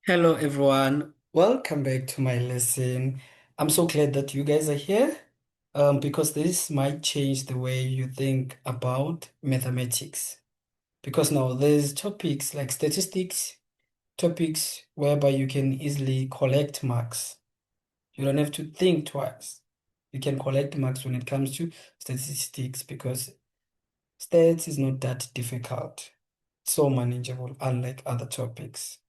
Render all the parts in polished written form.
Hello, everyone. Welcome back to my lesson. I'm so glad that you guys are here, because this might change the way you think about mathematics. Because now there's topics like statistics, topics whereby you can easily collect marks. You don't have to think twice. You can collect marks when it comes to statistics because stats is not that difficult. It's so manageable, unlike other topics.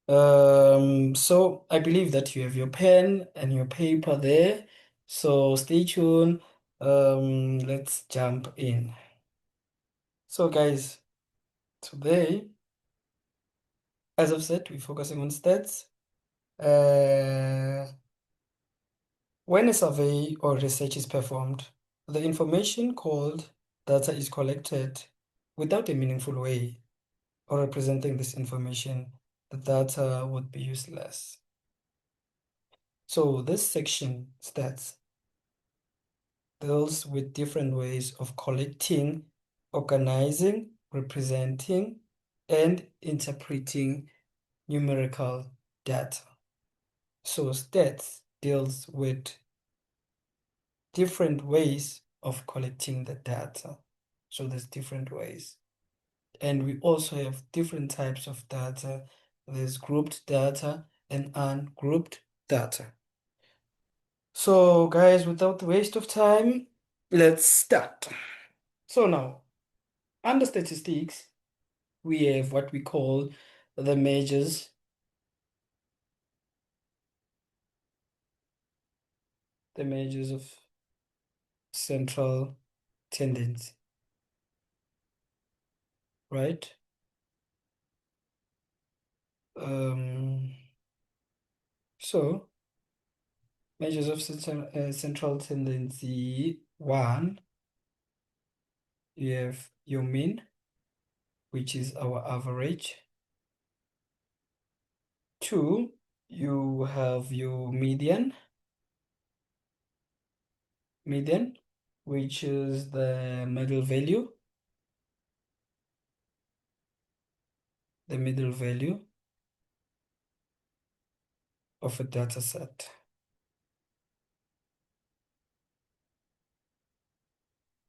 So I believe that you have your pen and your paper there. So stay tuned. Let's jump in. So guys, today, as I've said, we're focusing on stats. Uh, when a survey or research is performed, the information called data is collected without a meaningful way or representing this information, the data would be useless. So this section, stats, deals with different ways of collecting, organizing, representing, and interpreting numerical data. So stats deals with different ways of collecting the data. So there's different ways. And we also have different types of data. There's grouped data and ungrouped data. So guys, without waste of time, let's start. So now, under statistics, we have what we call the measures, of central tendency, right? Um, so measures of central tendency, one, you have your mean, which is our average. Two, you have your median, which is the middle value, of a data set.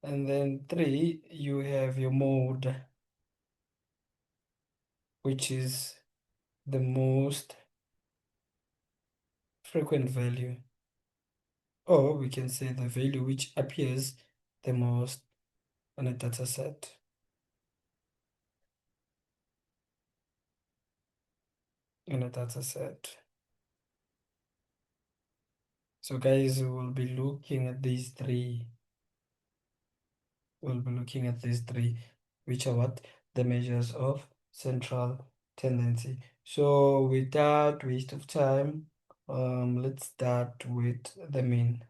And then three, you have your mode, which is the most frequent value, or we can say the value which appears the most on a data set. So guys, we will be looking at these three. We'll be looking at these three, which are what? The measures of central tendency. So without waste of time, let's start with the mean.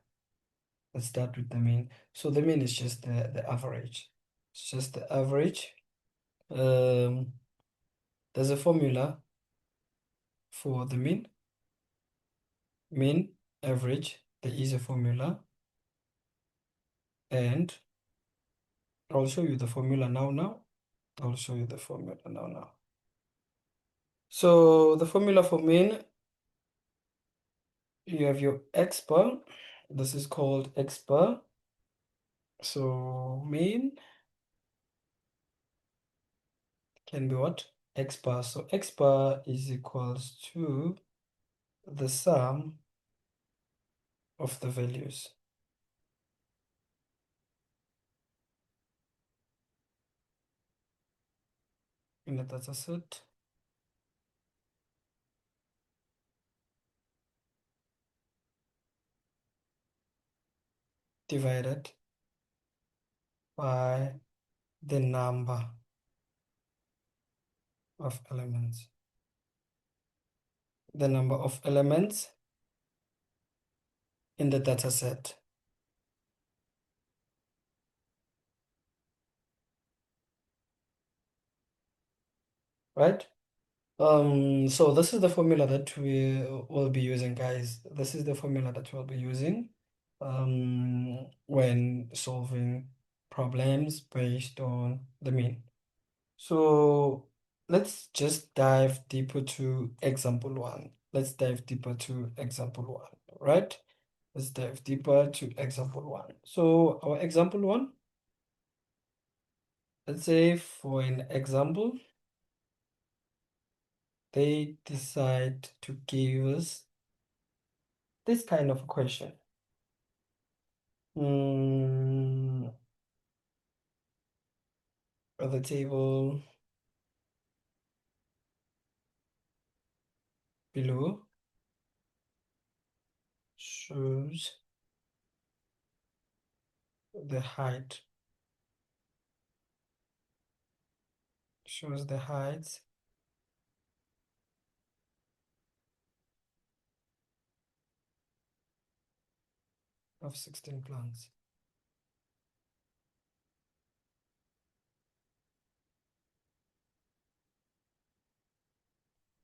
So the mean is just the average. It's just the average. Um, there's a formula for the mean, average. There is a formula, and I'll show you the formula now. So the formula for mean, you have your x bar. This is called x bar. So mean can be what? X bar. So x bar is equals to the sum of the values in a data set divided by the number of elements. The number of elements in the data set. Right? So this is the formula that we will be using, guys. This is the formula that we'll be using when solving problems based on the mean. So let's just dive deeper to example one. Let's dive deeper to example one, right? Let's dive deeper to example one. So our example one, let's say for an example, they decide to give us this kind of question. Mm, the table below shows the height, shows the heights of 16 plants.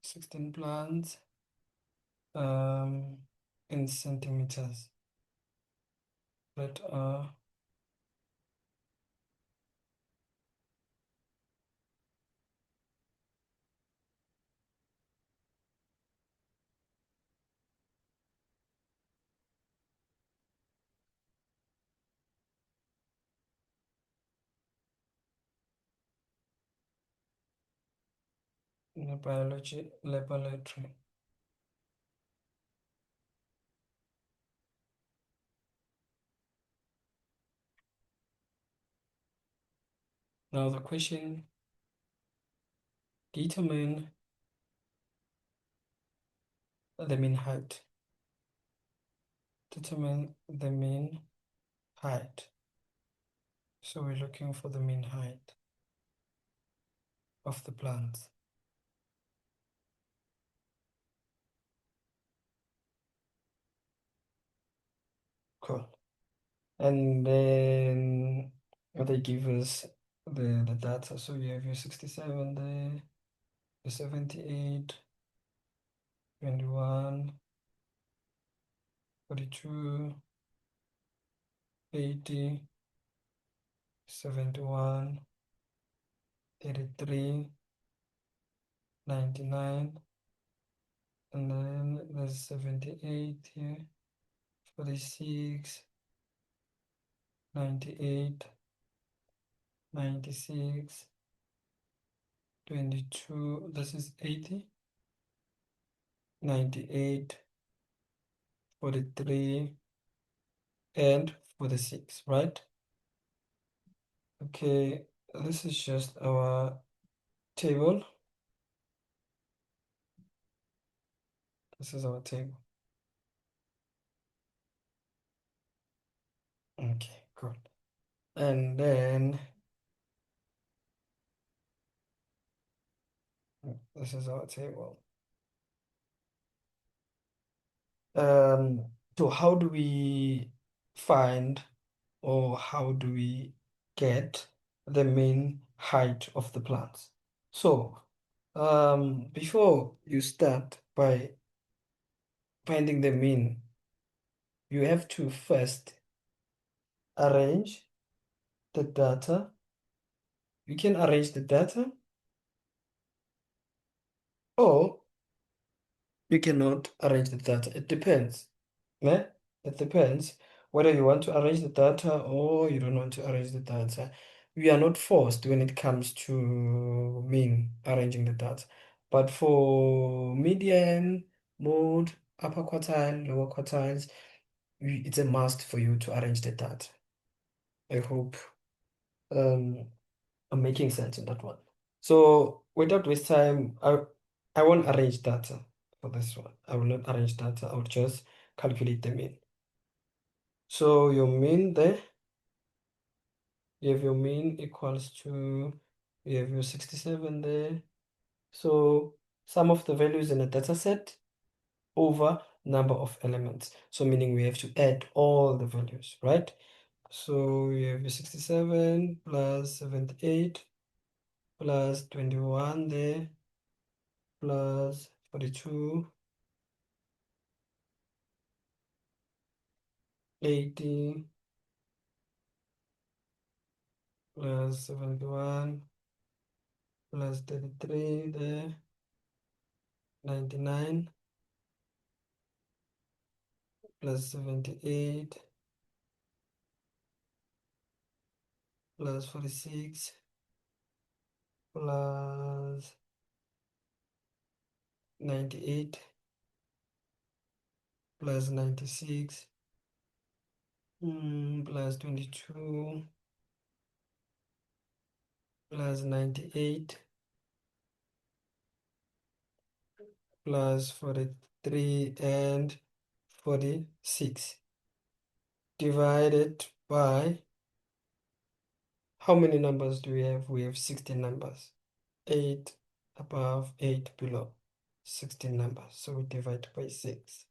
16 plants in centimeters that are in the biology laboratory. Now the question, determine the mean height. Determine the mean height. So we're looking for the mean height of the plants. Cool. And then they give us the data. So you have your 67 there, the 78, 21, 42, 80, 71, 33, 99, and then there's 78 here, 46, 98, 96, 22, this is 80, 98, 43, and 46, right? Okay, this is just our table. This is our table. Okay, good. And then this is our table. Um, so how do we find or how do we get the mean height of the plants? So, before you start by finding the mean, you have to first arrange the data. You can arrange the data or you cannot arrange the data. It depends. Yeah? It depends whether you want to arrange the data or you don't want to arrange the data. We are not forced when it comes to mean arranging the data. But for median, mode, upper quartile, lower quartiles, it's a must for you to arrange the data. I hope um, I'm making sense in that one. So without waste time, I won't arrange data for this one. I will not arrange data. I will just calculate the mean. So your mean there, you have your mean equals to, you have your 67 there. So sum of the values in a data set over number of elements. So meaning we have to add all the values, right? So you have your 67 plus 78 plus 21 there plus 42, 80 plus 71 plus 33 there, 99 plus 78 plus 46 plus 98 plus 96 plus 22 plus 98 plus 43 and 46 divided by how many numbers do we have? We have 16 numbers. 8 above, 8 below. 16 numbers. So we divide by 6.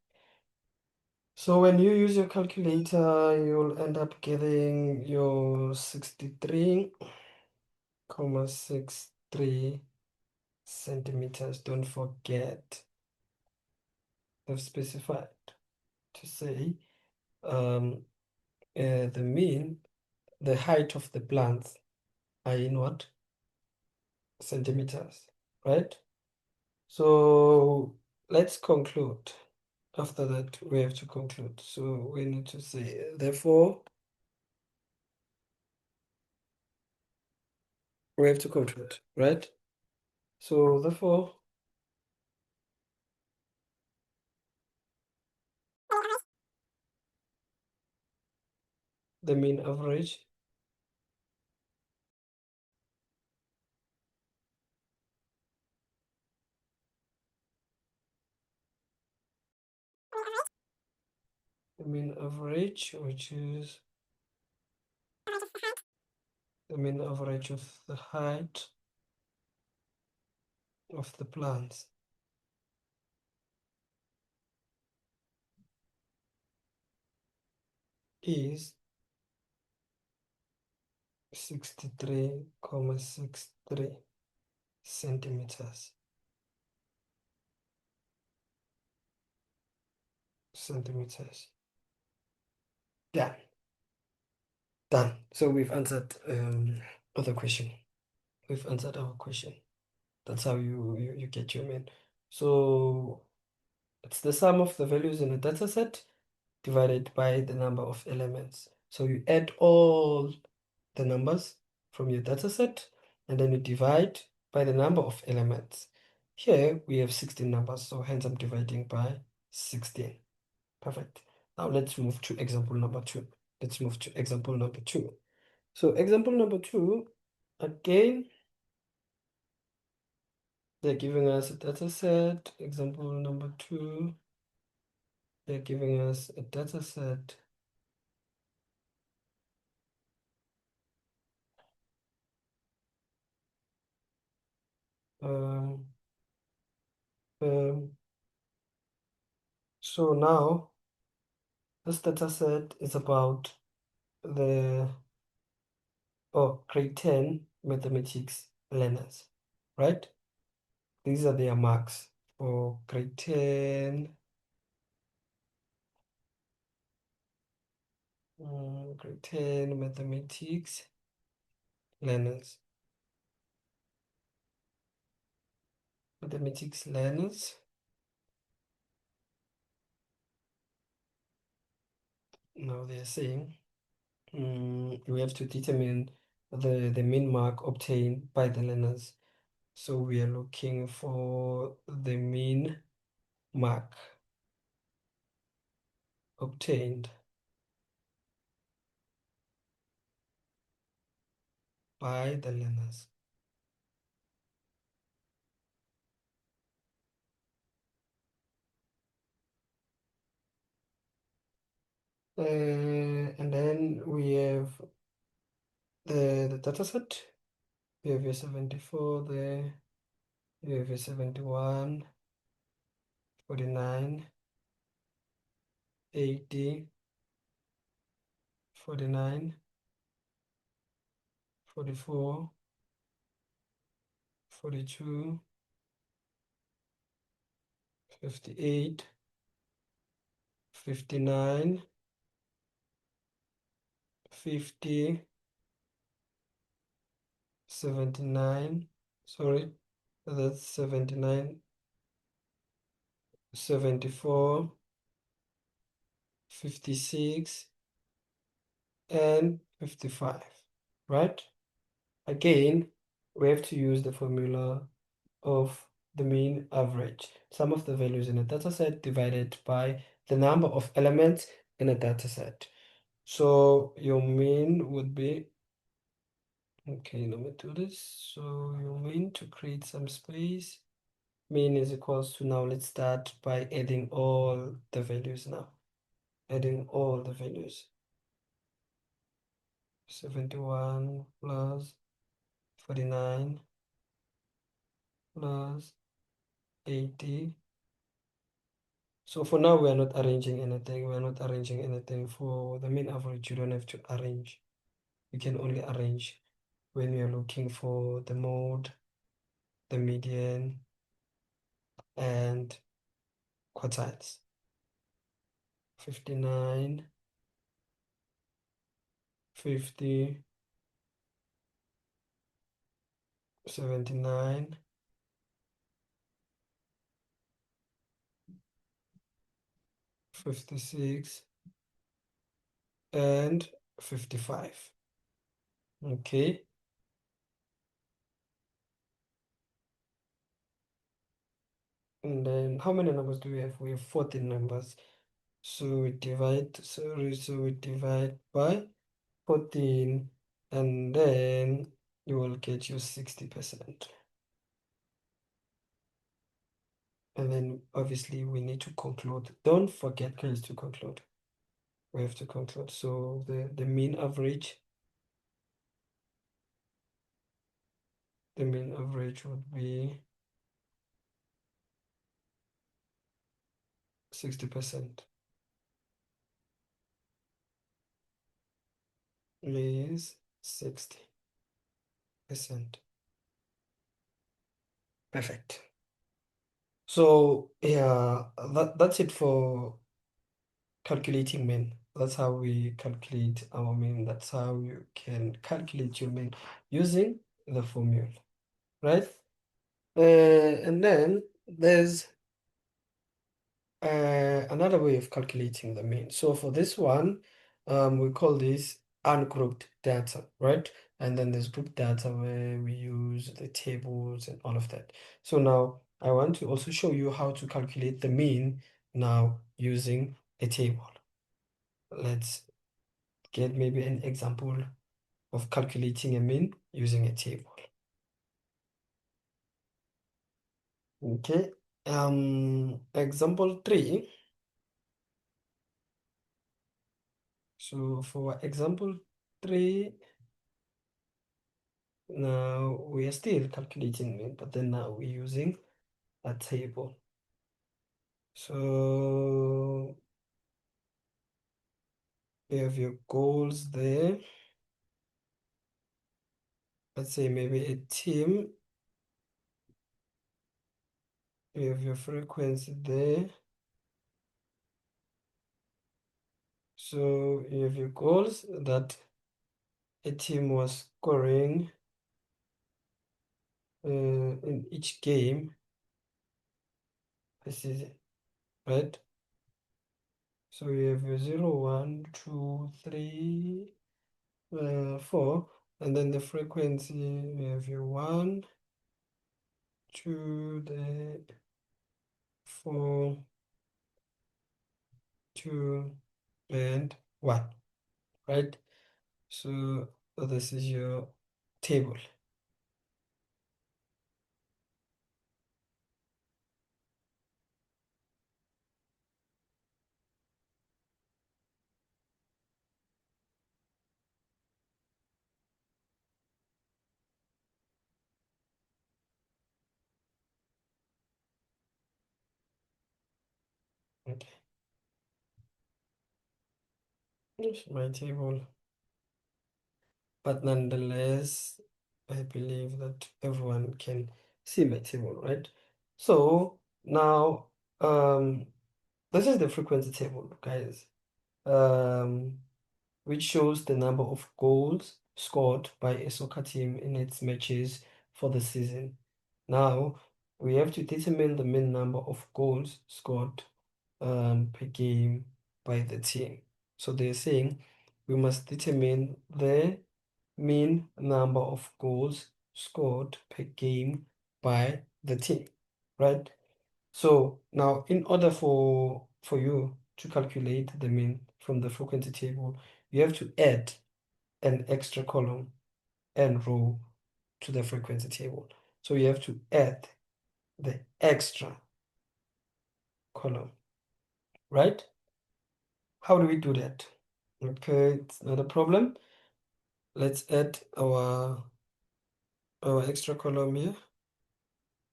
So when you use your calculator, you'll end up getting your 63.63 centimeters. Don't forget, they've specified to say the mean, the height of the plants are in what? Centimeters, right? So let's conclude. After that, we have to conclude. So we need to say, therefore, we have to conclude, right? So therefore, the mean average which is the mean average of the height of the plants is 63.63 centimeters. Done. Done. So we've answered other question. We've answered our question. That's how you get your mean. So it's the sum of the values in a data set divided by the number of elements. So you add all the numbers from your data set and then you divide by the number of elements. Here we have 16 numbers, so hence I'm dividing by 16. Perfect. Now let's move to example number 2. Let's move to example number 2. So example number 2, again, they're giving us a data set. Example number 2, they're giving us a data set. Um, um, so now this data set is about the grade 10 mathematics learners, right? These are their marks for grade 10, grade 10 mathematics learners. Mathematics learners. Now they're saying we have to determine the mean mark obtained by the learners. So we are looking for the mean mark obtained by the learners. And then we have the data set. We have a 74 there. We have a 71, 49, 80, 49, 44, 42, 58, 59, 50, 79, sorry, that's 79, 74, 56, and 55, right? Again, we have to use the formula of the mean average. Sum of the values in a data set divided by the number of elements in a data set. So your mean would be, okay, let me do this. So your mean, to create some space, mean is equals to, now let's start by adding all the values now. Adding all the values. 71 plus 49 plus 80. So for now, we are not arranging anything. We are not arranging anything. For the mean average, you don't have to arrange. You can only arrange when you're looking for the mode, the median, and quartiles. 59, 50, 79, 56, and 55. Okay. And then how many numbers do we have? We have 14 numbers. So we divide by 14, and then you will get your 60%. And then obviously we need to conclude. Don't forget, guys, to conclude. We have to conclude. So the mean average, would be 60%. Is 60%. Perfect. So yeah, that's it for calculating mean. That's how we calculate our mean. That's how you can calculate your mean using the formula, right? And then there's another way of calculating the mean. So for this one, we call this ungrouped data, right? And then there's group data where we use the tables and all of that. So now I want to also show you how to calculate the mean now using a table. Let's get maybe an example of calculating a mean using a table. Okay. Example 3. So for example 3, now we are still calculating mean, but then now we're using a table. So you have your goals there. Let's say maybe a team. You have your frequency there. So you have your goals that a team was scoring in each game. This is it, right? So we have your 0, 1, 2, 3, 4, and then the frequency, we have your 1, 2, the 4, 2, and 1, right? So this is your table. Okay, here's my table. But nonetheless, I believe that everyone can see my table, right? So now, this is the frequency table, guys, which shows the number of goals scored by a soccer team in its matches for the season. Now we have to determine the mean number of goals scored per game by the team. So they're saying we must determine the mean number of goals scored per game by the team, right? So now in order for you to calculate the mean from the frequency table, you have to add an extra column and row to the frequency table. So you have to add the extra column, right? How do we do that? Okay, it's not a problem. Let's add our extra column here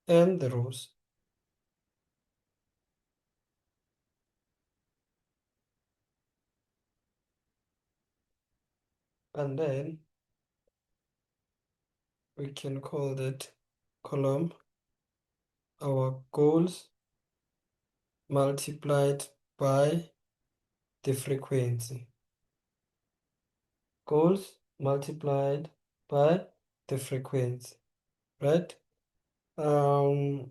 and the rows. And then we can call that column our goals multiplied by the frequency. Goals multiplied by the frequency, right? Okay,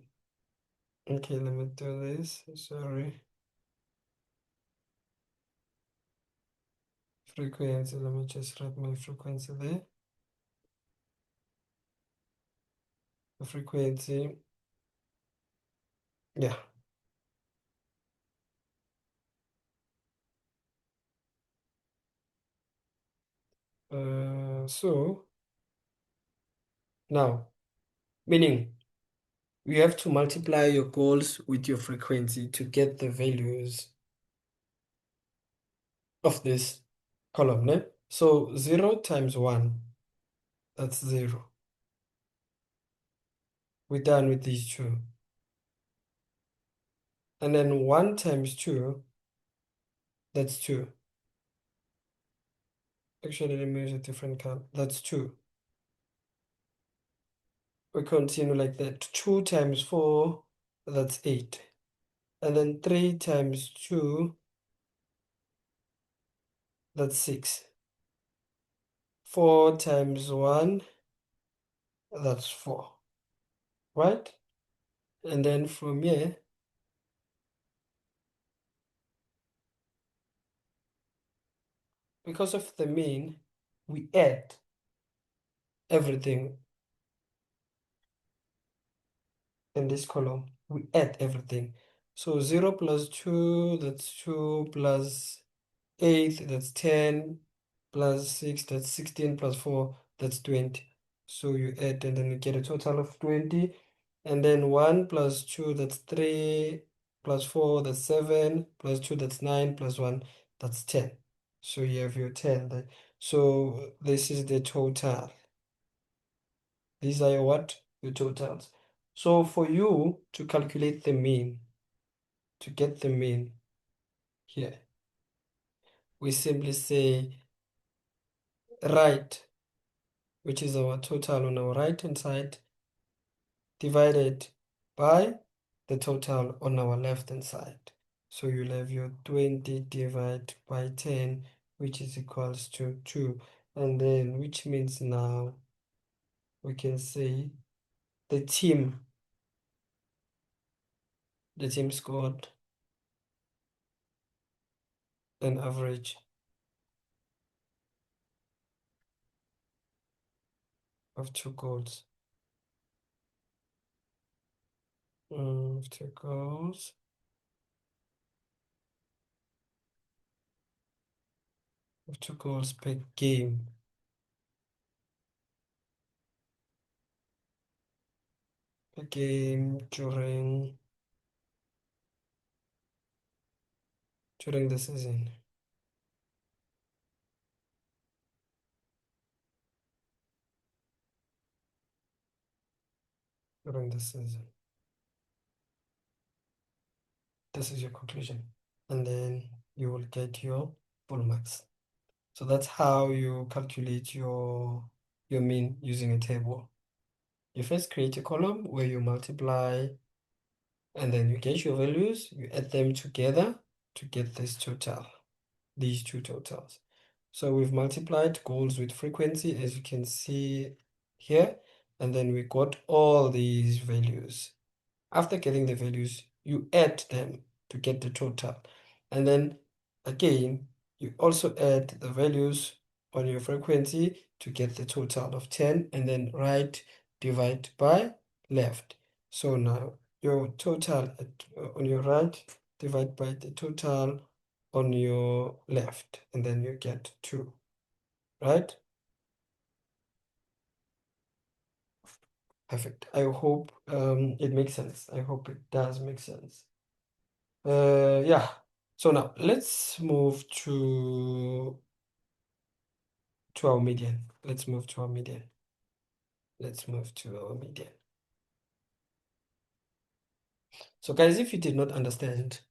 let me do this. Sorry. Frequency, let me just write my frequency there. The frequency, yeah. So now, meaning you have to multiply your goals with your frequency to get the values of this column, né? So 0 times 1, that's 0. We're done with these two. And then 1 times 2, that's 2. Actually, let me use a different color. That's 2. We continue like that. 2 times 4, that's 8. And then 3 times 2, that's 6. 4 times 1, that's 4. Right? And then from here, because of the mean, we add everything in this column. We add everything. So 0 plus 2, that's 2, plus 8, that's 10, plus 6, that's 16, plus 4, that's 20. So you add and then you get a total of 20. And then 1 plus 2, that's 3, plus 4, that's 7, plus 2, that's 9, plus 1, that's 10. So you have your 10 there. So this is the total. These are your what? Your totals. So for you to calculate the mean, to get the mean here, we simply say right, which is our total on our right hand side, divided by the total on our left hand side. So you'll have your 20 divided by 10, which is equals to 2. And then, which means now we can say the team scored an average of 2 goals. 2 goals. Of 2 goals per game. Per game during the season. During the season. This is your conclusion. And then you will get your full marks. So that's how you calculate your mean using a table. You first create a column where you multiply and then you get your values, you add them together to get this total, these two totals. So we've multiplied goals with frequency, as you can see here. and then we got all these values. After getting the values, you add them to get the total. And then again, you also add the values on your frequency to get the total of 10, and then right divide by left. So now your total on your right divide by the total on your left, and then you get 2, right? Perfect. I hope it makes sense. I hope it does make sense. Yeah. So now let's move to our median. Let's move to our median. Let's move to our median. So guys, if you did not understand,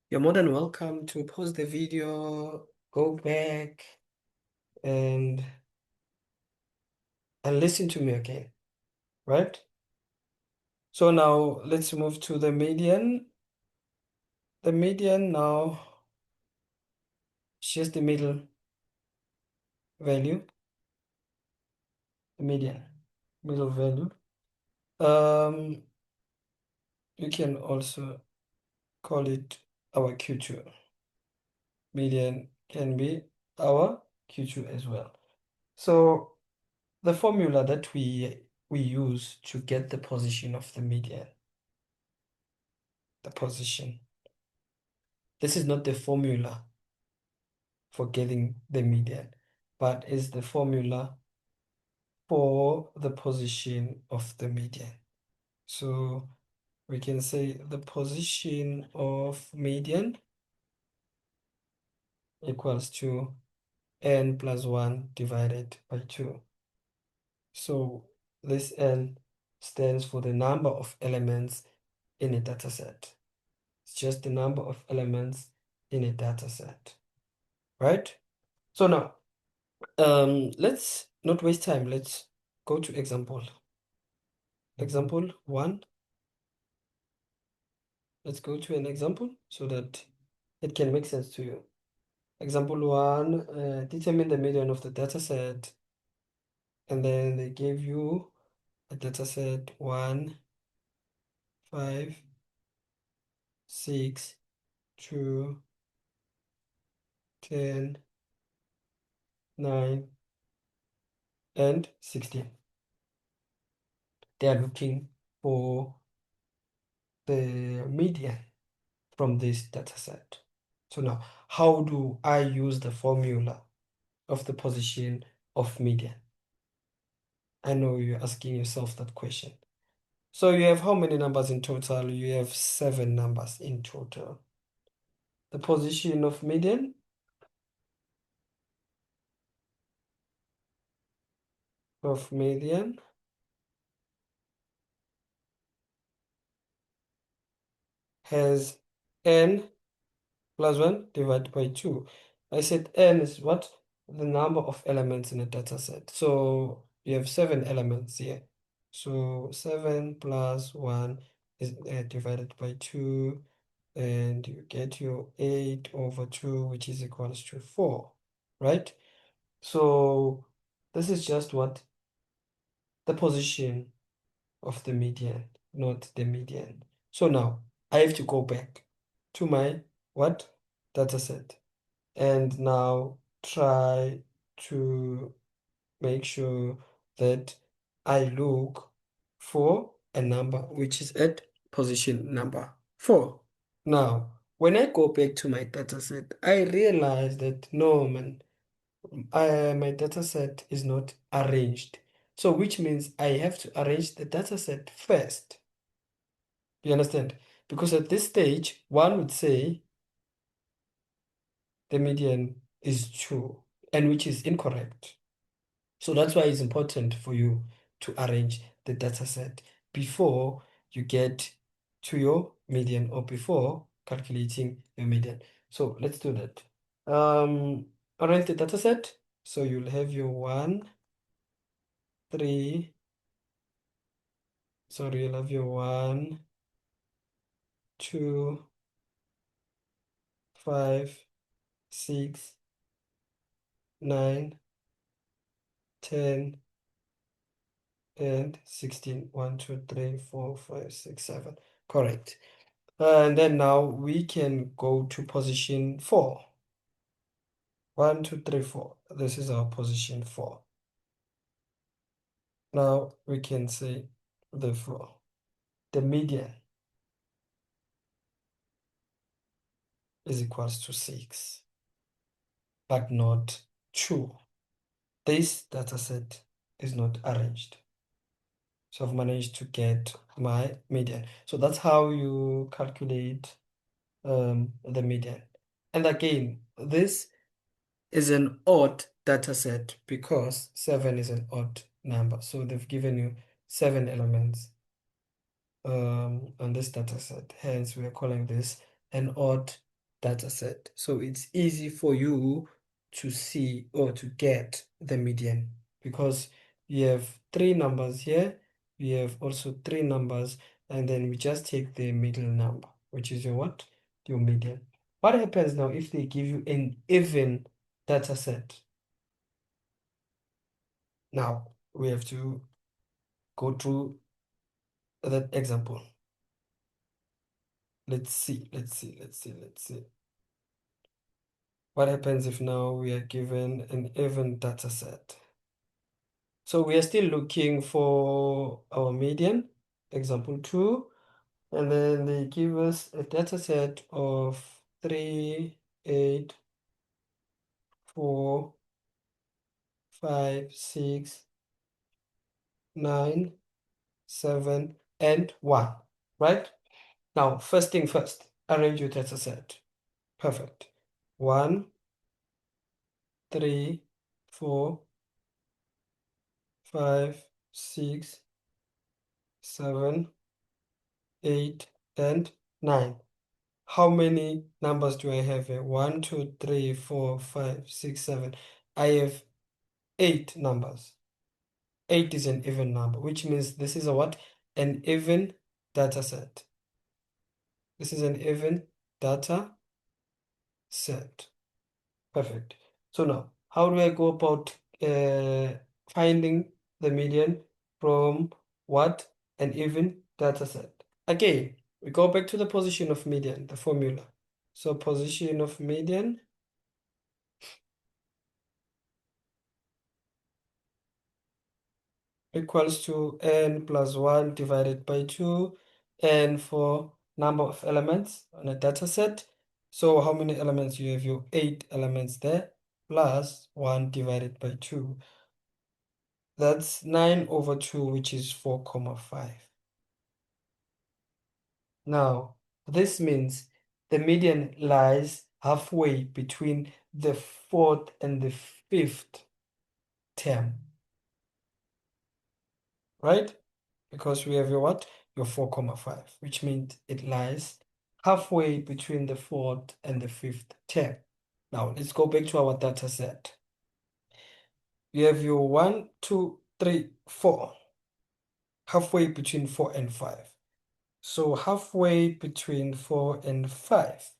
you're more than welcome to pause the video, go back and listen to me again, right? So now let's move to the median. The median now is just the middle value, the median, middle value. You can also call it our Q2. Median can be our Q2 as well. So the formula that we use to get the position of the median, the position. This is not the formula for getting the median, but is the formula for the position of the median. So we can say the position of median equals to n plus 1 divided by 2. So this n stands for the number of elements in a data set. It's just the number of elements in a data set, right? So now, let's not waste time. Let's go to example. Example 1. Let's go to an example so that it can make sense to you. Example 1, determine the median of the data set. And then they gave you a data set 1, 5, 6, 2, 10, 9, and 16. They are looking for the median from this data set. So now, how do I use the formula of the position of median? I know you're asking yourself that question. So you have how many numbers in total? You have 7 numbers in total. The position of median has n plus 1 divided by 2. I said n is what? The number of elements in a data set. So you have 7 elements here. So 7 plus 1 is divided by 2, and you get your 8 over 2, which is equals to 4, right? So this is just what? The position of the median, not the median. So now I have to go back to my what? Data set, and now try to make sure that I look for a number which is at position number 4. Now, when I go back to my data set, I realize that no, man, my data set is not arranged. So, which means I have to arrange the data set first. You understand? Because at this stage, one would say the median is 2, and which is incorrect. So that's why it's important for you to arrange the data set before you get to your median, or before calculating your median. So let's do that. Arrange the data set. So you'll have your 1, 3, sorry, you'll have your 1, 2, 5, 6, 9, 10, and 16. 1, 2, 3, 4, 5, 6, 7. Correct. And then now we can go to position 4. 1, 2, 3, 4. This is our position 4. Now we can say, therefore, the median is equals to 6, but not 2. This data set is not arranged. So I've managed to get my median. So that's how you calculate the median. And again, this is an odd data set because 7 is an odd number. So they've given you 7 elements on this data set. Hence, we are calling this an odd data set. So it's easy for you to see or to get the median because you have 3 numbers here. We have also 3 numbers, and then we just take the middle number, which is your what? Your median. What happens now if they give you an even data set? Now we have to go through that example. Let's see. What happens if now we are given an even data set? So we are still looking for our median, example 2, and then they give us a data set of 3, 8, 4, 5, 6, 9, 7, and 1, right? Now, first thing first, arrange your data set. Perfect. 1, 3, 4, 5, 6, 7, 8, and 9. How many numbers do I have here? 1, 2, 3, 4, 5, 6, 7. I have 8 numbers. 8 is an even number, which means this is a what? An even data set. This is an even data set. Perfect. So now, how do I go about finding the median from what? An even data set. Again, we go back to the position of median, the formula. So position of median equals to n plus 1 divided by 2, n for number of elements on a data set. So how many elements you have? Your 8 elements there, plus 1 divided by 2. That's 9 over 2, which is 4,5. Now, this means the median lies halfway between the 4th and the 5th term, right? Because we have your what? Your 4,5, which means it lies halfway between the 4th and the 5th term. Now, let's go back to our data set. We have your 1, 2, 3, 4, halfway between 4 and 5. So halfway between 4 and 5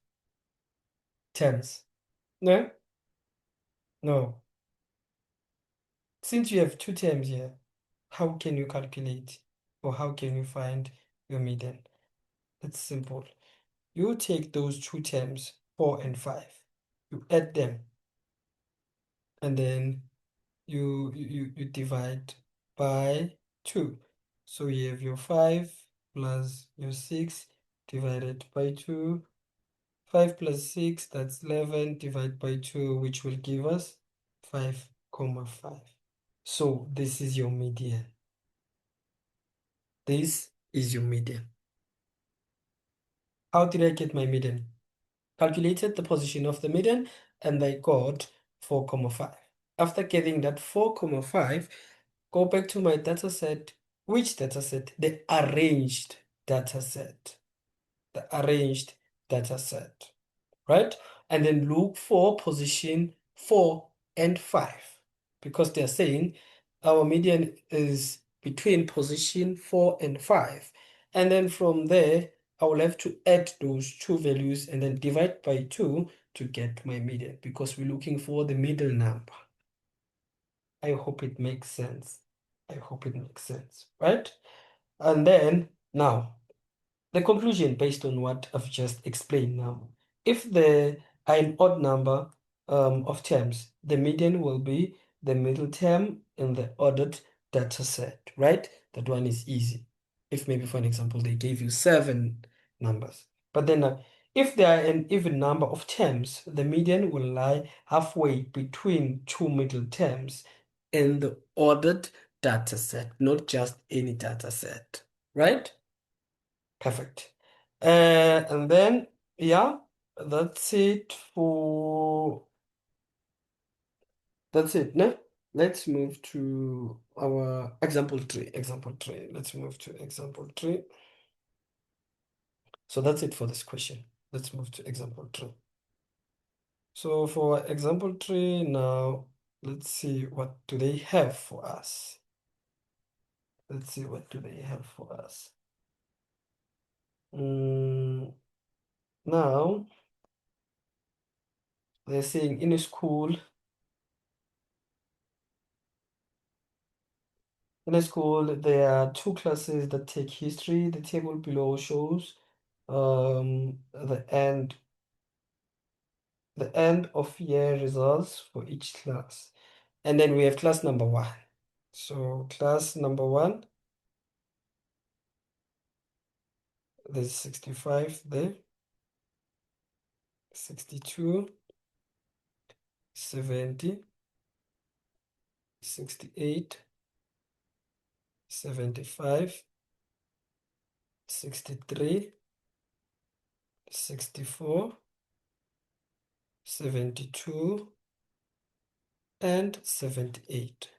terms. No? No. Since you have 2 terms here, how can you calculate or how can you find your median? It's simple. You take those 2 terms, 4 and 5, you add them, and then you divide by 2. So you have your 5 plus your 6 divided by 2. 5 plus 6, that's 11, divided by 2, which will give us 5,5. So this is your median. This is your median. How did I get my median? Calculated the position of the median and I got 4,5. After getting that 4,5, go back to my data set. Which data set? The arranged data set. The arranged data set, right? And then look for position 4 and 5 because they're saying our median is between position 4 and 5. And then from there, I will have to add those 2 values and then divide by 2 to get my median because we're looking for the middle number. I hope it makes sense. I hope it makes sense, right? And then now, the conclusion based on what I've just explained now. If there are an odd number of terms, the median will be the middle term in the ordered data set, right? That one is easy. If maybe, for an example, they gave you seven numbers. But then if there are an even number of terms, the median will lie halfway between two middle terms in the ordered data set, not just any data set, right? Perfect. And then, yeah, that's it for that's it. No? Let's move to our example three. Example three. Let's move to example three. So that's it for this question. Let's move to example three. So for example three now, let's see what do they have for us. Let's see what do they have for us. Mm, now they're saying in a school. In a school, there are two classes that take history. The table below shows the end of year results for each class. And then we have class number one. So class number one, there's 65 there, 62, 70, 68, 75, 63, 64, 72, and 78.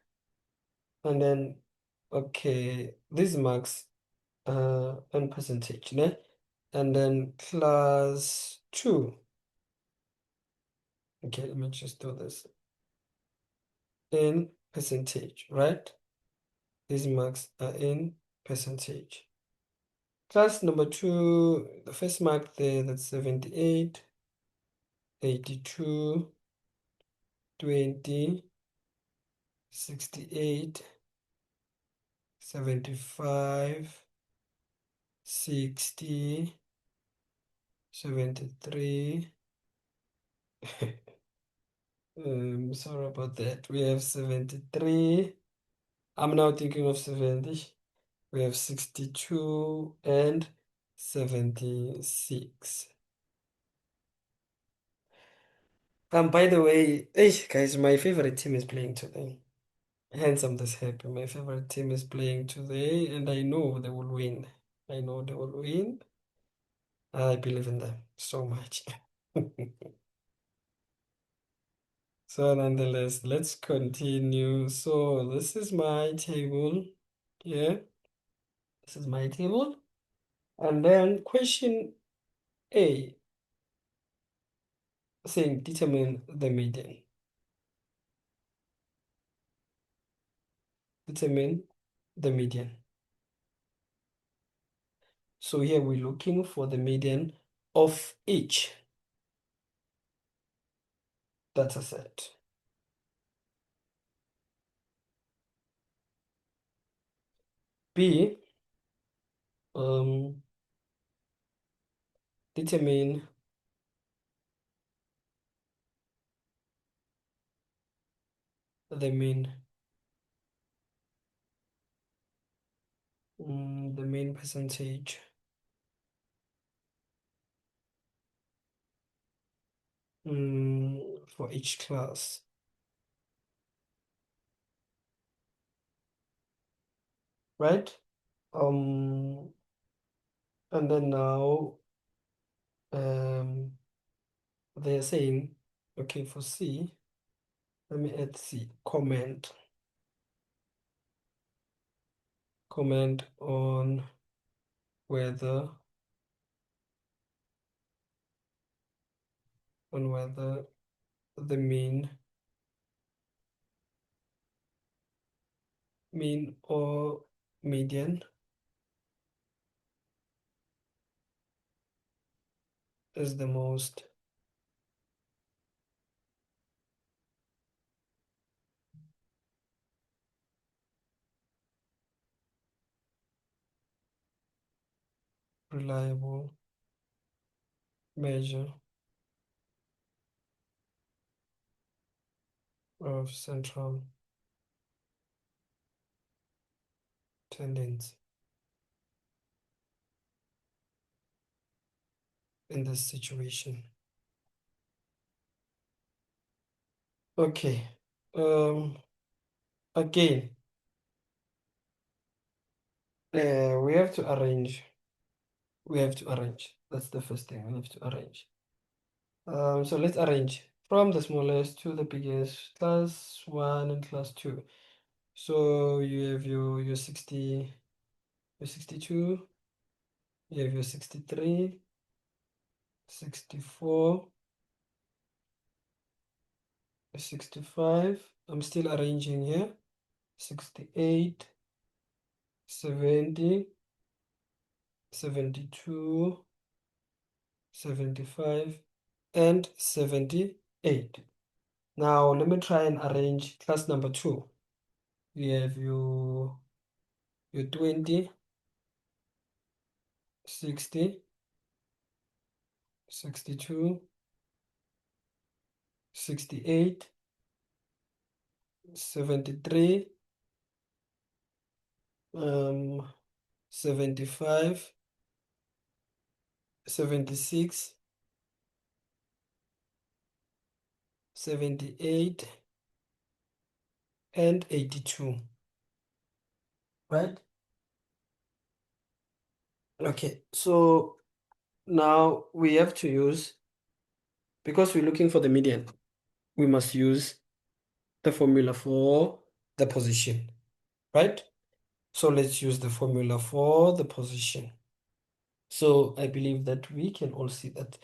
And then, okay, these marks and percentage, ne? And then class two. Okay, let me just do this in percentage, right? These marks are in percentage. Class number two, the first mark there, that's 78, 82, 20, 68, 75, 60, 73. Sorry about that. We have 73. I'm now thinking of 70. We have 62 and 76. By the way, hey guys, my favorite team is playing today. Hence, I'm this happy. My favorite team is playing today, and I know they will win. I know they will win. I believe in them so much. So, nonetheless, let's continue. So, this is my table. Yeah, this is my table. And then question A saying determine the median. Determine the median. So here we're looking for the median of each data set. B, determine the mean, the mean percentage. For each class. Right? And then now they're saying, okay, for C, let me add C, comment on whether the mean or median is the most reliable measure of central tendency in this situation. Okay. Again, we have to arrange. We have to arrange. That's the first thing. We have to arrange. So let's arrange from the smallest to the biggest, class 1 and class 2. So you have your 60, your 62, you have your 63, 64, 65. I'm still arranging here. 68, 70, 72, 75, and 78. Now let me try and arrange class number 2. You have your 20, 60, 62, 68, 73, 75, 76, 78, and 82. Right? Okay, so now we have to use, because we're looking for the median, we must use the formula for the position, right? So let's use the formula for the position. So I believe that we can all see that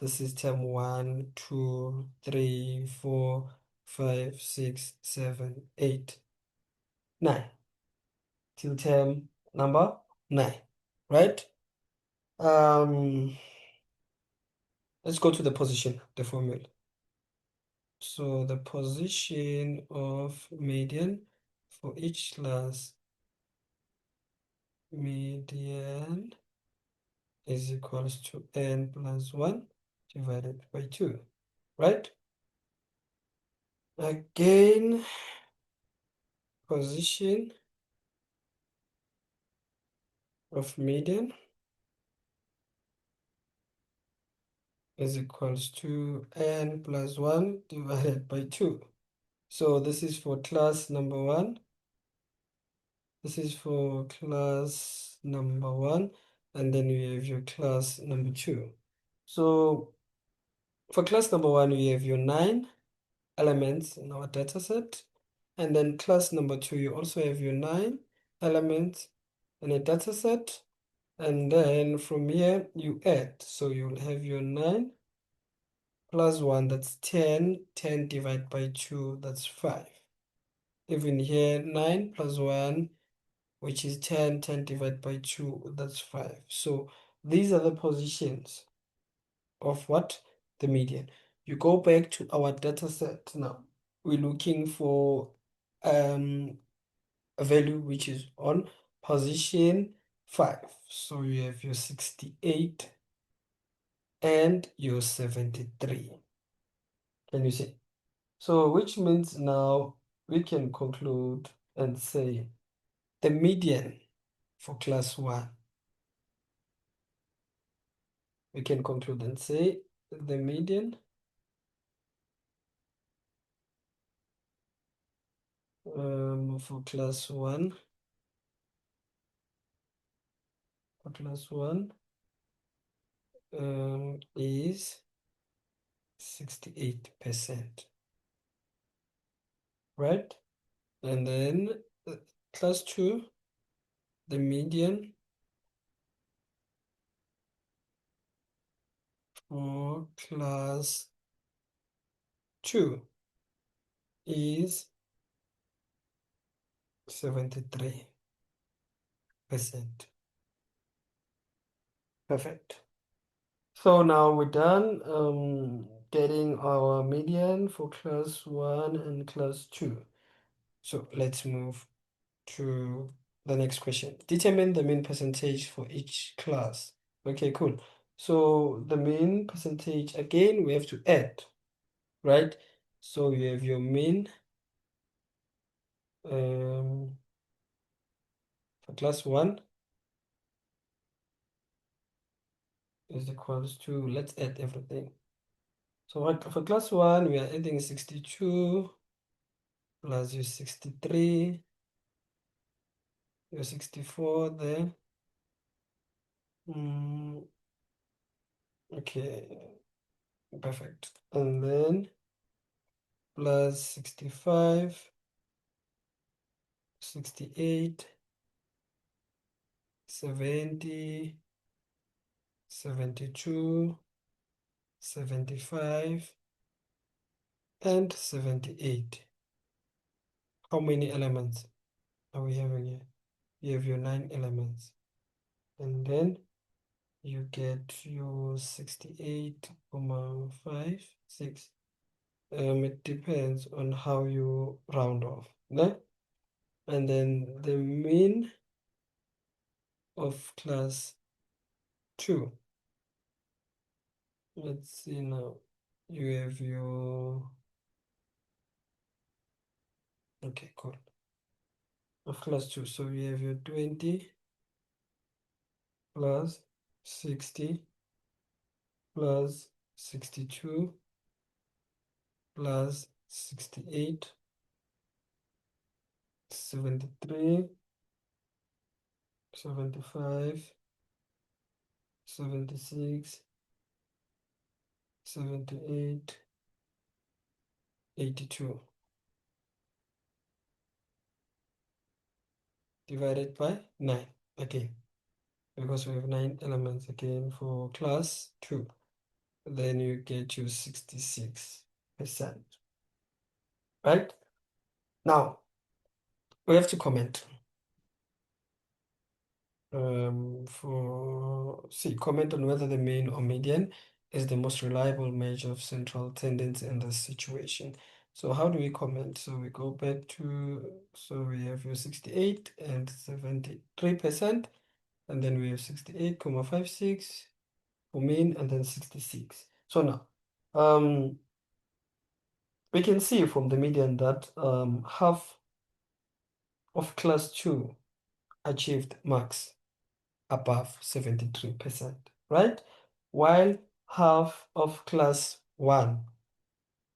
this is term 1, 2, 3, 4, 5, 6, 7, 8, 9, till term number 9, right? Let's go to the position, the formula. So the position of median for each class, median is equals to n plus 1 divided by 2, right? Again, position of median is equals to n plus 1 divided by 2. So this is for class number 1. This is for class number 1. And then we have your class number 2. So for class number 1, we have your 9 elements in our data set. And then class number 2, you also have your 9 elements in a data set. And then from here, you add. So you'll have your 9 plus 1, that's 10. 10 divided by 2, that's 5. Even here, 9 plus 1, which is 10. 10 divided by 2, that's 5. So these are the positions of what? The median. You go back to our data set now. We're looking for a value which is on position 5. So you have your 68 and your 73. Can you see? So which means now we can conclude and say the median for class 1. We can conclude and say the median for class 1 is 68%, right? And then uh, class 2, the median for class 2 is 73%. Perfect. So now we're done getting our median for class 1 and class 2. So let's move to the next question. Determine the mean percentage for each class. Okay, cool. So the mean percentage, again, we have to add, right? So you have your mean for class 1 is equals to, let's add everything. So for class 1, we are adding 62 plus your 63, your 64 there. Okay, perfect. And then plus 65, 68, 70, 72, 75, and 78. How many elements are we having here? You have your 9 elements. And then you get your 68,56. It depends on how you round off. Ne? And then the mean of class 2. Let's see now. You have your, okay, cool. Of class 2. So you have your 20 plus 60 plus 62 plus 68, 73, 75, 76, 78, 82 divided by 9 again, because we have 9 elements again for class 2. Then you get your 66%. Right? Now, we have to comment. Comment on whether the mean or median is the most reliable measure of central tendency in this situation. So how do we comment? So we go back to, so we have your 68 and 73%, and then we have 68,56 for mean, and then 66. So now, we can see from the median that half of class 2 achieved marks above 73%, right? While half of class 1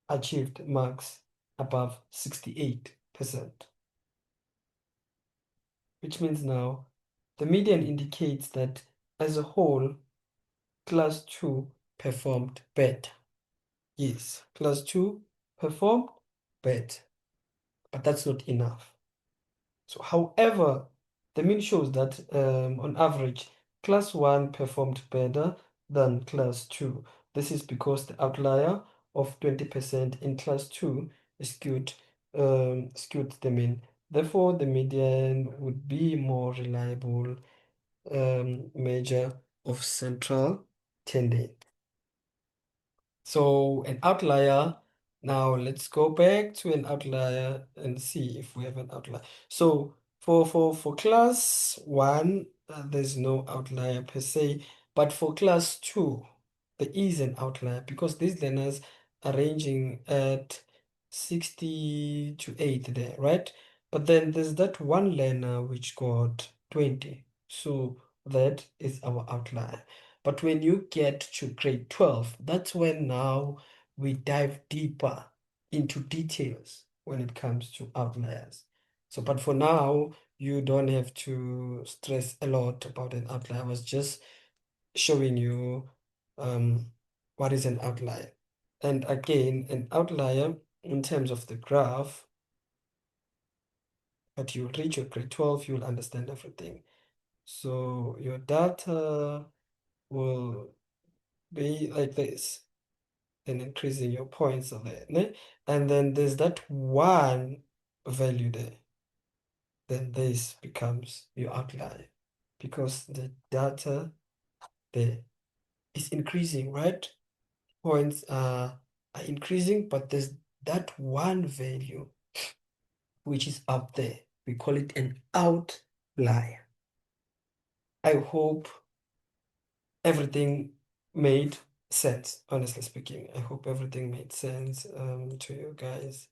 achieved marks above 68%, which means now the median indicates that as a whole, class 2 performed better. Yes, class 2 performed better, but that's not enough. So, however, the mean shows that on average, class 1 performed better than class 2. This is because the outlier of 20% in class 2 skewed the mean. Therefore, the median would be more reliable measure of central tendency. So an outlier, now let's go back to an outlier and see if we have an outlier. So for class 1, there's no outlier per se, but for class 2, there is an outlier because these learners are ranging at 60 to 8 there, right? But then there's that one learner which got 20. So that is our outlier. But when you get to grade 12, that's when now we dive deeper into details when it comes to outliers. So, but for now, you don't have to stress a lot about an outlier. I was just showing you what is an outlier. And again, an outlier in terms of the graph, but you'll reach your grade 12, you'll understand everything. So your data will be like this, and increasing your points of it. Ne? And then there's that one value there. Then this becomes your outlier because the data there is increasing, right? Points are increasing, but there's that one value which is up there. We call it an outlier. I hope everything made sense, honestly speaking. I hope everything made sense to you guys.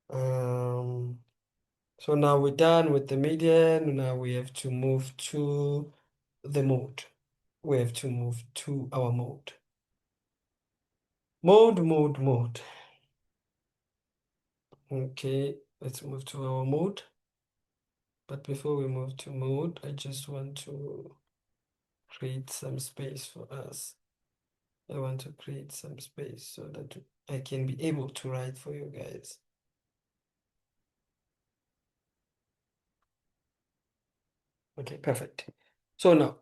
Um, so now we're done with the median. Now we have to move to the mode. We have to move to our mode. Mode. Okay, let's move to our mode. But before we move to mode, I just want to create some space for us. I want to create some space so that I can be able to write for you guys. Okay, perfect. So now,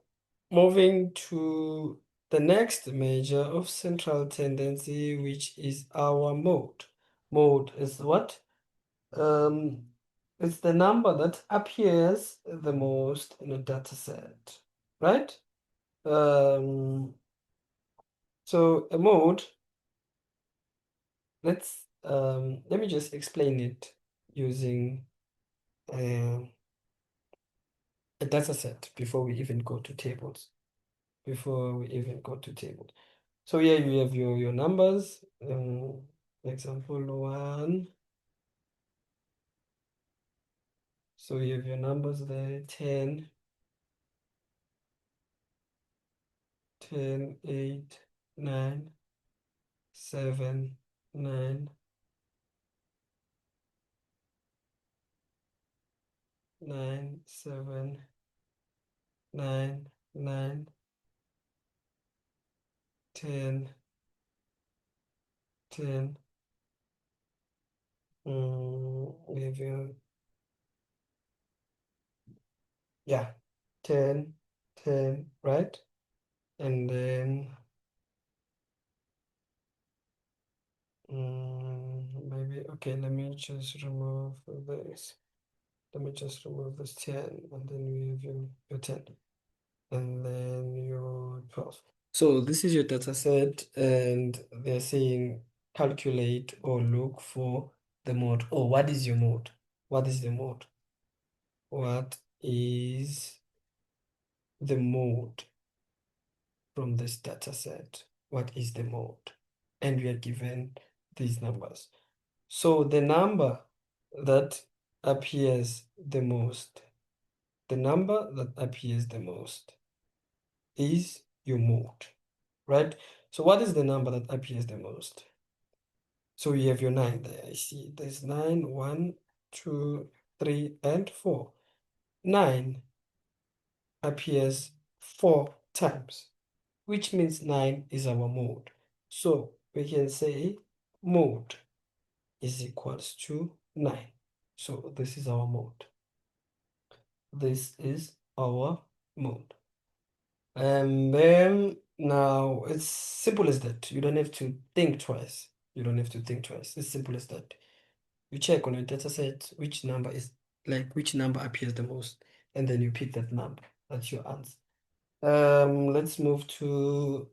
moving to the next measure of central tendency, which is our mode. Mode is what? It's the number that appears the most in a data set, right? Um, so a mode, let me just explain it using uh, a data set before we even go to tables. So here you have your numbers. Example one. So you have your numbers there, 10, 10, 8, 9, 7, 9, 9, 7, 9, 9, 10, 10. We have your, yeah, 10, 10, right? And then maybe, okay, let me just remove this. Let me just remove this 10, and then we have your 10, and then your 12. So this is your data set, and they're saying calculate or look for the mode. Oh, what is your mode? What is the mode? What is the mode from this data set? What is the mode? And we are given these numbers. So the number that appears the most, the number that appears the most is your mode, right? So what is the number that appears the most? So you have your 9 there. I see there's 9, 1, 2, 3, and 4. 9 appears 4 times, which means 9 is our mode. So we can say mode is equals to 9. So this is our mode. This is our mode. And then now it's simple as that. You don't have to think twice. You don't have to think twice. It's simple as that. You check on your data set which number is which number appears the most, and then you pick that number. That's your answer. Let's move to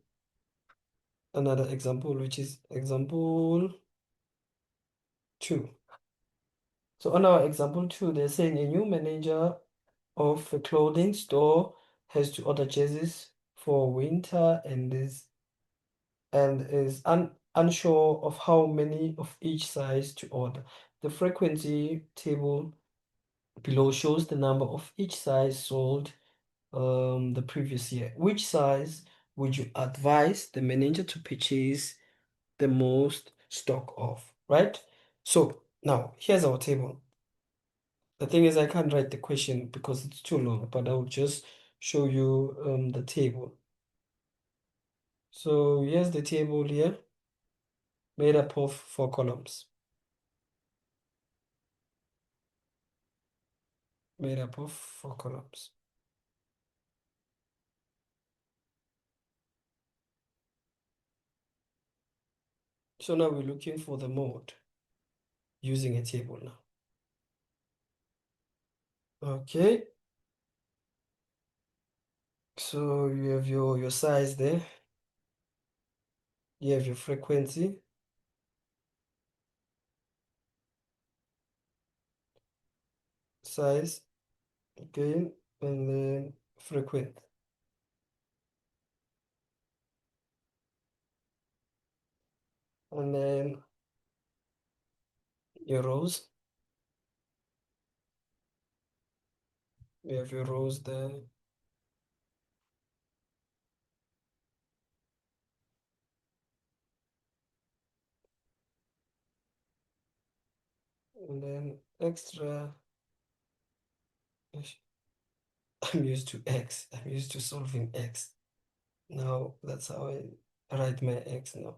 another example, which is example 2. So on our example 2, they're saying a new manager of a clothing store has to order jerseys for winter and is unsure of how many of each size to order. The frequency table below shows the number of each size sold the previous year. Which size would you advise the manager to purchase the most stock of, right? So now here's our table. The thing is, I can't write the question because it's too long, but I'll just show you the table. So here's the table here, made up of 4 columns. Made up of 4 columns. So now we're looking for the mode using a table now. Okay, so you have your size there. You have your frequency, size, again, and then frequent. And then your rows. You have your rows there. And then extra. I'm used to X. I'm used to solving X. Now that's how I write my X now.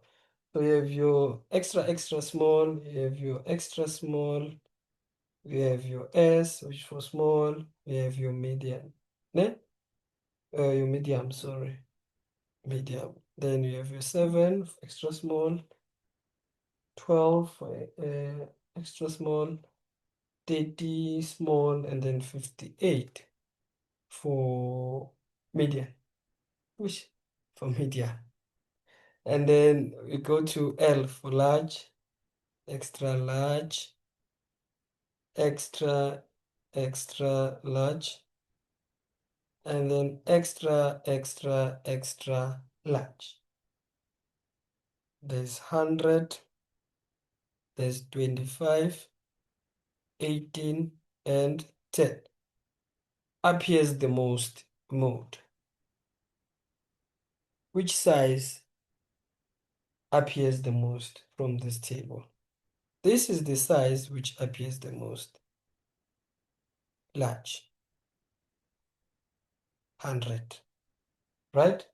So you have your extra small, you have your extra small, you have your S, which for small, you have your medium. Ne? Your medium, sorry. Medium. Then you have your 7 for extra small, 12 for extra small, 30 small, and then 58 for medium. Which for medium. And then we go to L for large, extra large, extra, extra large, and then extra large. There's 100, there's 25, 18, and 10. Appears the most mode. Which size appears the most from this table? This is the size which appears the most large, 100, right?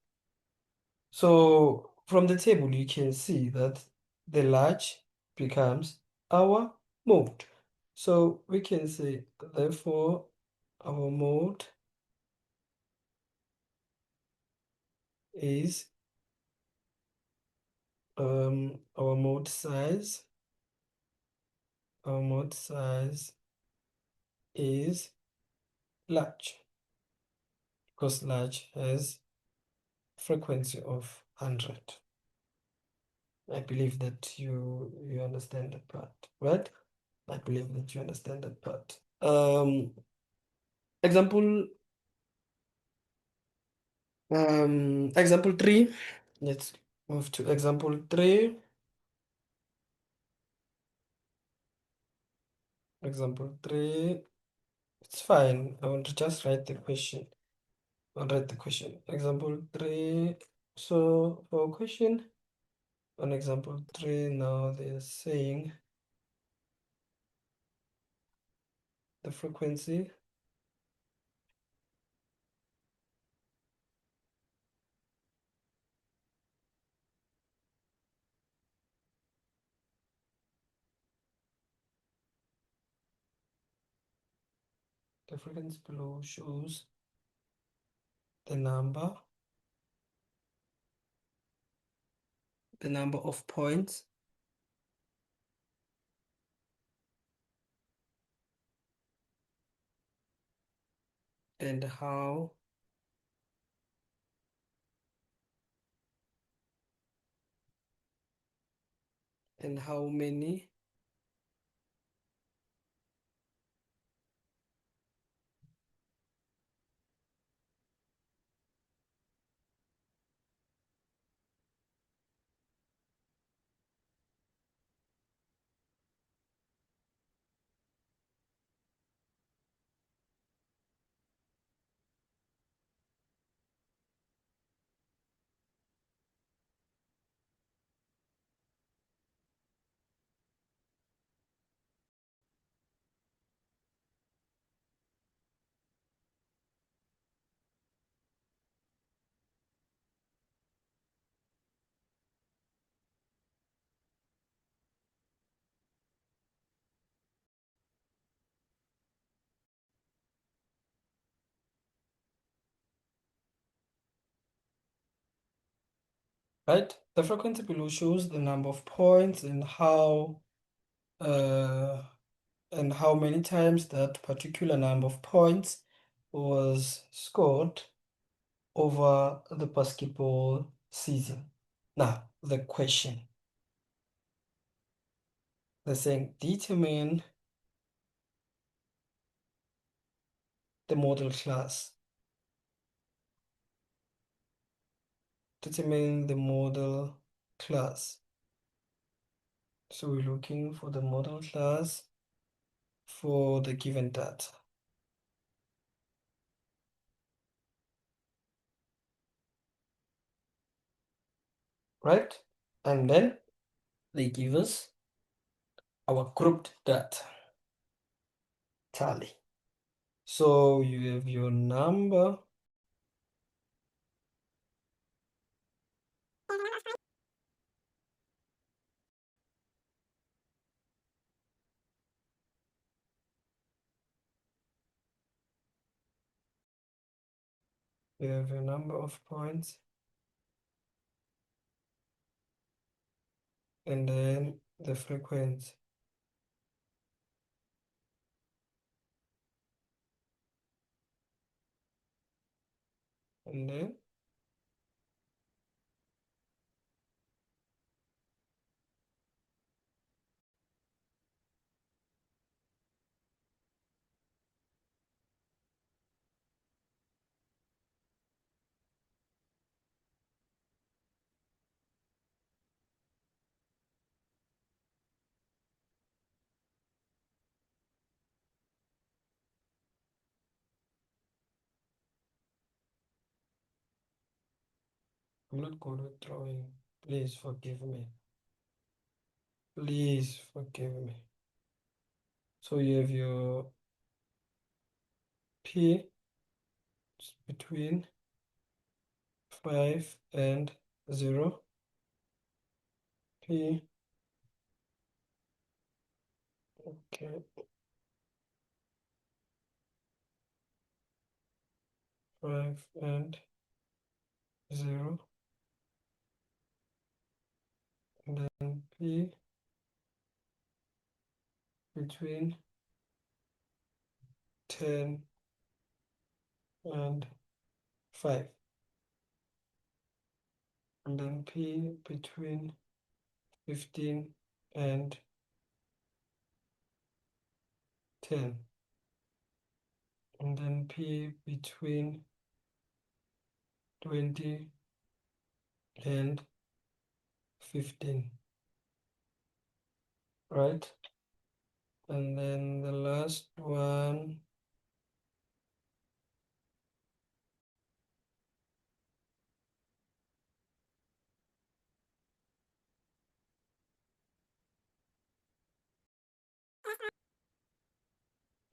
So from the table, you can see that the large becomes our mode. So we can say, therefore, our mode is our mode size. Our mode size is large because large has frequency of 100. I believe that you understand that part, right? I believe that you understand that part. Example example 3. Let's move to example 3. Example 3. It's fine. I want to just write the question. I'll write the question. Example 3. So for question on example 3, now they're saying the frequency the frequency below shows the number of points and how many right? The frequency below shows the number of points uh, and how many times that particular number of points was scored over the basketball season. Now, the question, they're saying determine the model class. Determine the model class. So we're looking for the model class for the given data. Right? And then they give us our grouped data tally. So you have your number, you have your number of points, and then the frequency. And then I'm not good with drawing. Please forgive me. Please forgive me. So you have your P between 5 and 0. P, okay, 5 and 0. And then P between 10 and 5. And then P between 15 and 10. And then P between 20 and 15. Right? And then the last one,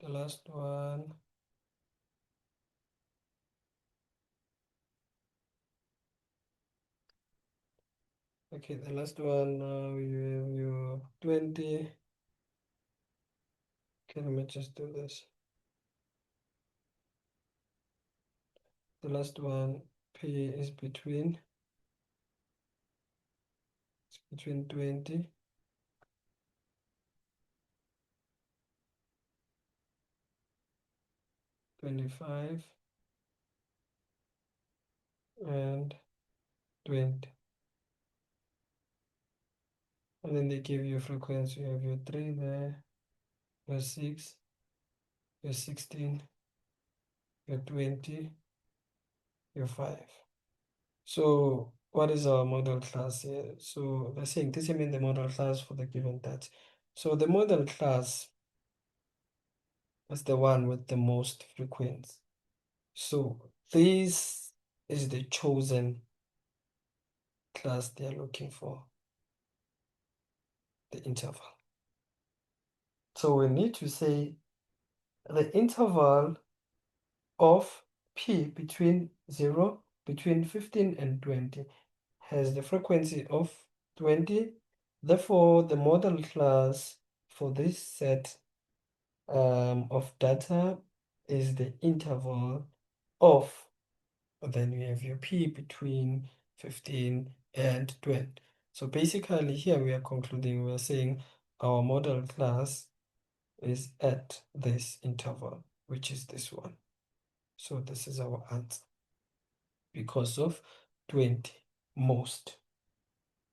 the last one, okay, the last one, now you have your 20. Okay, let me just do this. The last one, P is between 20, 25, and 20. And then they give you frequency. You have your 3 there, your 6, your 16, your 20, your 5. So what is our model class here? So they're saying determine the model class for the given data. So the model class is the one with the most frequency. So this is the chosen class they are looking for, the interval. So we need to say the interval of P between 0, between 15 and 20 has the frequency of 20. Therefore, the model class for this set of data is the interval of, then we have your P between 15 and 20. So basically here we are concluding, we are saying our model class is at this interval, which is this one. So this is our answer because of 20 most,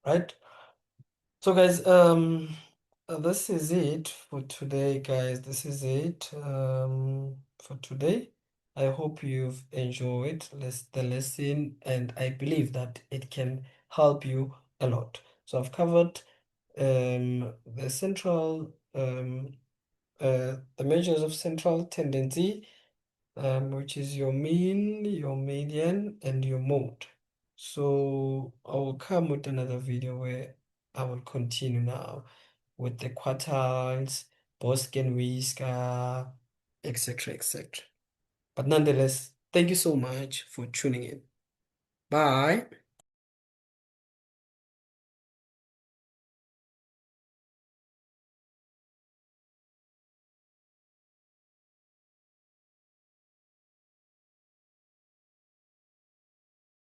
right? So guys, this is it for today, guys. This is it for today. I hope you've enjoyed the lesson, and I believe that it can help you a lot. So I've covered the central the measures of central tendency, which is your mean, your median, and your mode. So I will come with another video where I will continue now with the quartiles, Boston-Whisker, etc., etc. But nonetheless, thank you so much for tuning in. Bye.